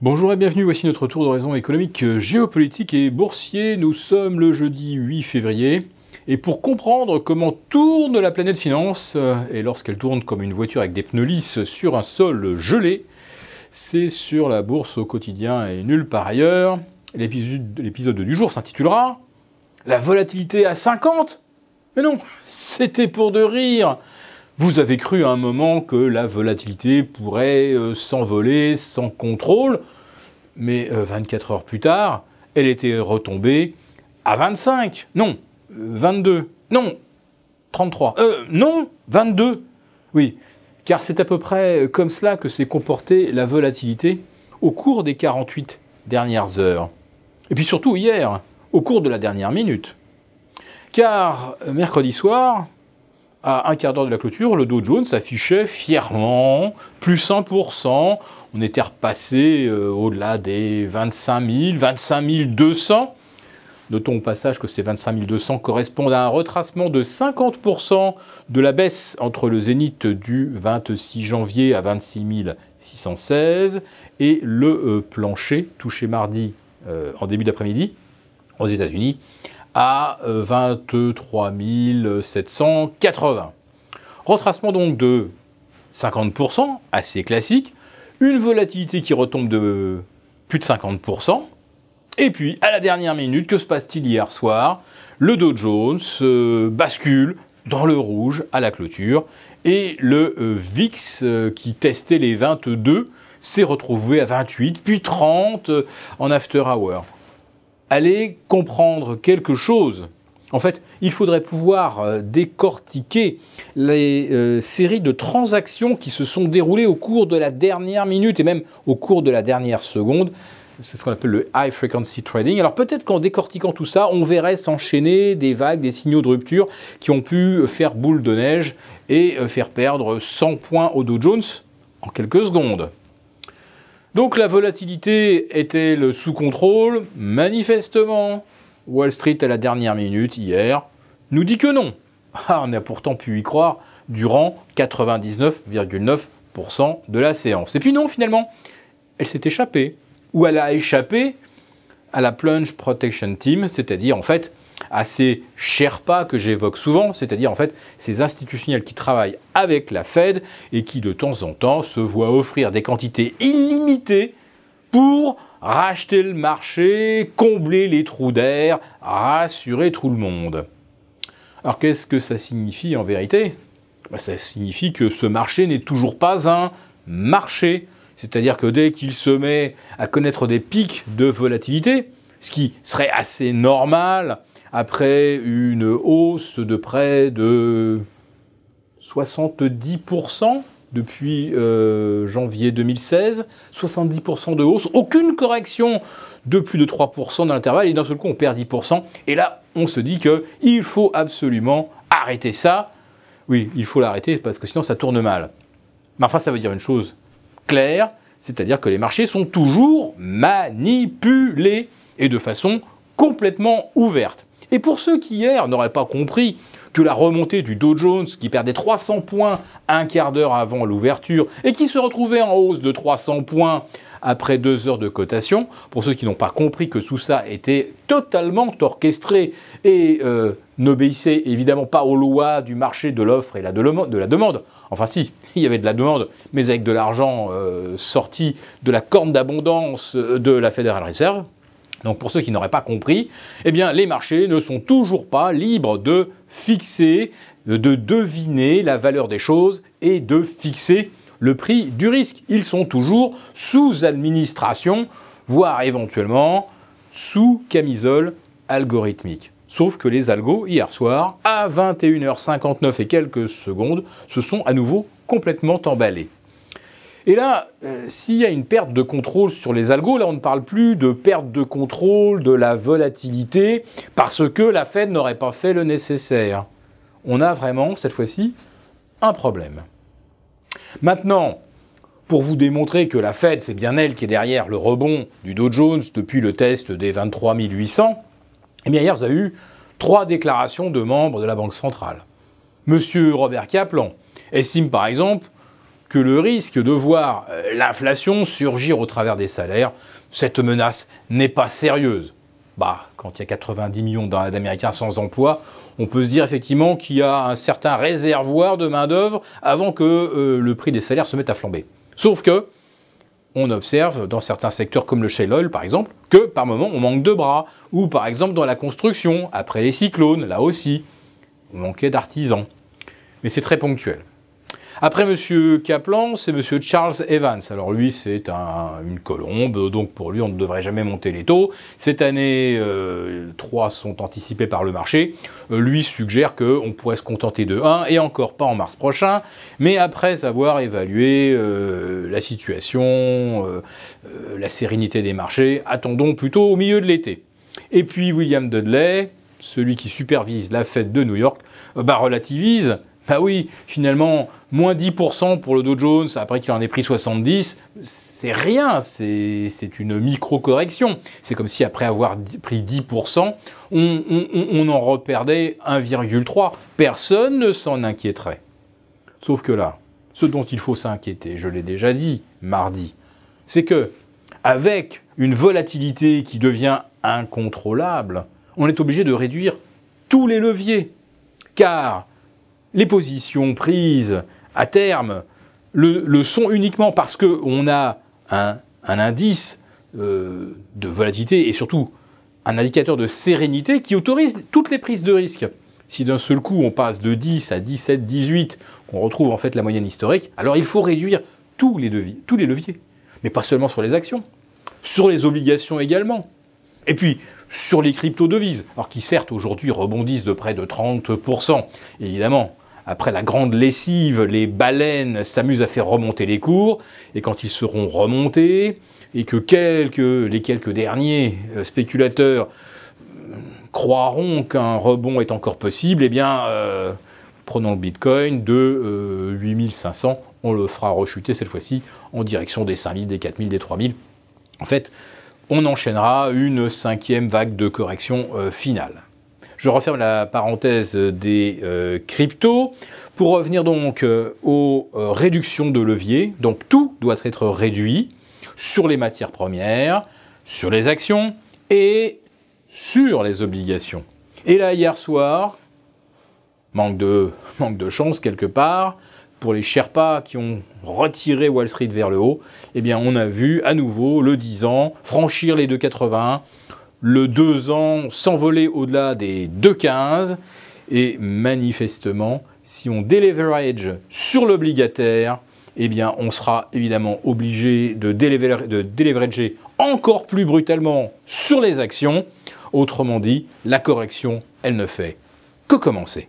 Bonjour et bienvenue, voici notre tour d'horizon économique, géopolitique et boursier. Nous sommes le jeudi 8 février. Et pour comprendre comment tourne la planète finance, et lorsqu'elle tourne comme une voiture avec des pneus lisses sur un sol gelé, c'est sur la bourse au quotidien et nulle part ailleurs. L'épisode du jour s'intitulera « La volatilité à 50 ?» Mais non, c'était pour de rire. Vous avez cru à un moment que la volatilité pourrait s'envoler sans contrôle, mais 24 heures plus tard, elle était retombée à 25. Non, 22. Non, 33. Non, 22. Oui, car c'est à peu près comme cela que s'est comportée la volatilité au cours des 48 dernières heures. Et puis surtout hier, au cours de la dernière minute. Car mercredi soir, à un quart d'heure de la clôture, le Dow Jones affichait fièrement plus 1%. On était repassé au-delà des 25 000, 25 200. Notons au passage que ces 25 200 correspondent à un retracement de 50% de la baisse entre le zénith du 26 janvier à 26 616 et le plancher touché mardi en début d'après-midi aux États-Unis à 23 780. Retracement donc de 50%, assez classique, une volatilité qui retombe de plus de 50%, et puis à la dernière minute, que se passe-t-il hier soir? Le Dow Jones bascule dans le rouge à la clôture, et le VIX qui testait les 22 s'est retrouvé à 28, puis 30 en after hour. Allez comprendre quelque chose. En fait, il faudrait pouvoir décortiquer les séries de transactions qui se sont déroulées au cours de la dernière minute et même au cours de la dernière seconde. C'est ce qu'on appelle le high frequency trading. Alors peut-être qu'en décortiquant tout ça, on verrait s'enchaîner des vagues, des signaux de rupture qui ont pu faire boule de neige et faire perdre 100 points au Dow Jones en quelques secondes. Donc la volatilité est-elle sous contrôle? Manifestement, Wall Street à la dernière minute hier nous dit que non. On a pourtant pu y croire durant 99,9% de la séance. Et puis non, finalement, elle s'est échappée. Ou elle a échappé à la Plunge Protection Team, c'est-à-dire en fait à ces Sherpas que j'évoque souvent, c'est-à-dire en fait ces institutionnels qui travaillent avec la Fed et qui de temps en temps se voient offrir des quantités illimitées pour racheter le marché, combler les trous d'air, rassurer tout le monde. Alors qu'est-ce que ça signifie en vérité? Ça signifie que ce marché n'est toujours pas un marché. C'est-à-dire que dès qu'il se met à connaître des pics de volatilité, ce qui serait assez normal après une hausse de près de 70% depuis janvier 2016, 70% de hausse, aucune correction de plus de 3% dans l'intervalle, et d'un seul coup on perd 10%, et là on se dit qu'il faut absolument arrêter ça. Oui, il faut l'arrêter parce que sinon ça tourne mal. Mais enfin ça veut dire une chose claire, c'est-à-dire que les marchés sont toujours manipulés et de façon complètement ouverte. Et pour ceux qui hier n'auraient pas compris que la remontée du Dow Jones, qui perdait 300 points un quart d'heure avant l'ouverture et qui se retrouvait en hausse de 300 points après 2 heures de cotation, pour ceux qui n'ont pas compris que tout ça était totalement orchestré et n'obéissait évidemment pas aux lois du marché de l'offre et de la demande. Enfin si, il y avait de la demande, mais avec de l'argent sorti de la corne d'abondance de la Federal Reserve. Donc pour ceux qui n'auraient pas compris, eh bien les marchés ne sont toujours pas libres de fixer, de deviner la valeur des choses et de fixer le prix du risque. Ils sont toujours sous administration, voire éventuellement sous camisole algorithmique. Sauf que les algos, hier soir, à 21h59 et quelques secondes, se sont à nouveau complètement emballés. Et là, s'il y a une perte de contrôle sur les algos, là on ne parle plus de perte de contrôle de la volatilité parce que la Fed n'aurait pas fait le nécessaire. On a vraiment, cette fois-ci, un problème. Maintenant, pour vous démontrer que la Fed, c'est bien elle qui est derrière le rebond du Dow Jones depuis le test des 23 800, eh bien hier vous avez eu 3 déclarations de membres de la Banque centrale. Monsieur Robert Kaplan estime par exemple que le risque de voir l'inflation surgir au travers des salaires, cette menace n'est pas sérieuse. Bah, quand il y a 90 millions d'Américains sans emploi, on peut se dire effectivement qu'il y a un certain réservoir de main-d'œuvre avant que le prix des salaires se mette à flamber. Sauf que, on observe dans certains secteurs comme le shale oil par exemple, que par moment on manque de bras, ou par exemple dans la construction, après les cyclones, là aussi, on manquait d'artisans. Mais c'est très ponctuel. Après M. Kaplan, c'est M. Charles Evans. Alors lui, c'est une colombe, donc pour lui, on ne devrait jamais monter les taux. Cette année, 3 sont anticipés par le marché. Lui suggère qu'on pourrait se contenter de 1, et encore pas en mars prochain, mais après avoir évalué la situation, la sérénité des marchés, attendons plutôt au milieu de l'été. Et puis William Dudley, celui qui supervise la Fed de New York, relativise. Bah oui, finalement, moins 10% pour le Dow Jones, après qu'il en ait pris 70, c'est rien, c'est une micro-correction. C'est comme si après avoir pris 10%, on en reperdait 1,3. Personne ne s'en inquiéterait. Sauf que là, ce dont il faut s'inquiéter, je l'ai déjà dit mardi, c'est que avec une volatilité qui devient incontrôlable, on est obligé de réduire tous les leviers. Car les positions prises à terme le sont uniquement parce qu'on a un indice de volatilité et surtout un indicateur de sérénité qui autorise toutes les prises de risque. Si d'un seul coup on passe de 10 à 17, 18, on retrouve en fait la moyenne historique, alors il faut réduire tous les leviers. Mais pas seulement sur les actions, sur les obligations également. Et puis, sur les crypto-devises, alors qui certes aujourd'hui rebondissent de près de 30%. Évidemment, après la grande lessive, les baleines s'amusent à faire remonter les cours, et quand ils seront remontés, et que les quelques derniers spéculateurs croiront qu'un rebond est encore possible, eh bien, prenons le Bitcoin de 8500, on le fera rechuter cette fois-ci en direction des 5000, des 4000, des 3000. En fait, on enchaînera une 5e vague de correction finale. Je referme la parenthèse des cryptos pour revenir donc aux réductions de levier. Donc tout doit être réduit sur les matières premières, sur les actions et sur les obligations. Et là, hier soir, manque de chance quelque part, pour les Sherpas qui ont retiré Wall Street vers le haut, eh bien on a vu à nouveau le 10 ans franchir les 2,81, le 2 ans s'envoler au-delà des 2,15, et manifestement, si on déleverage sur l'obligataire, eh bien on sera évidemment obligé de déleverager encore plus brutalement sur les actions. Autrement dit, la correction, elle ne fait que commencer.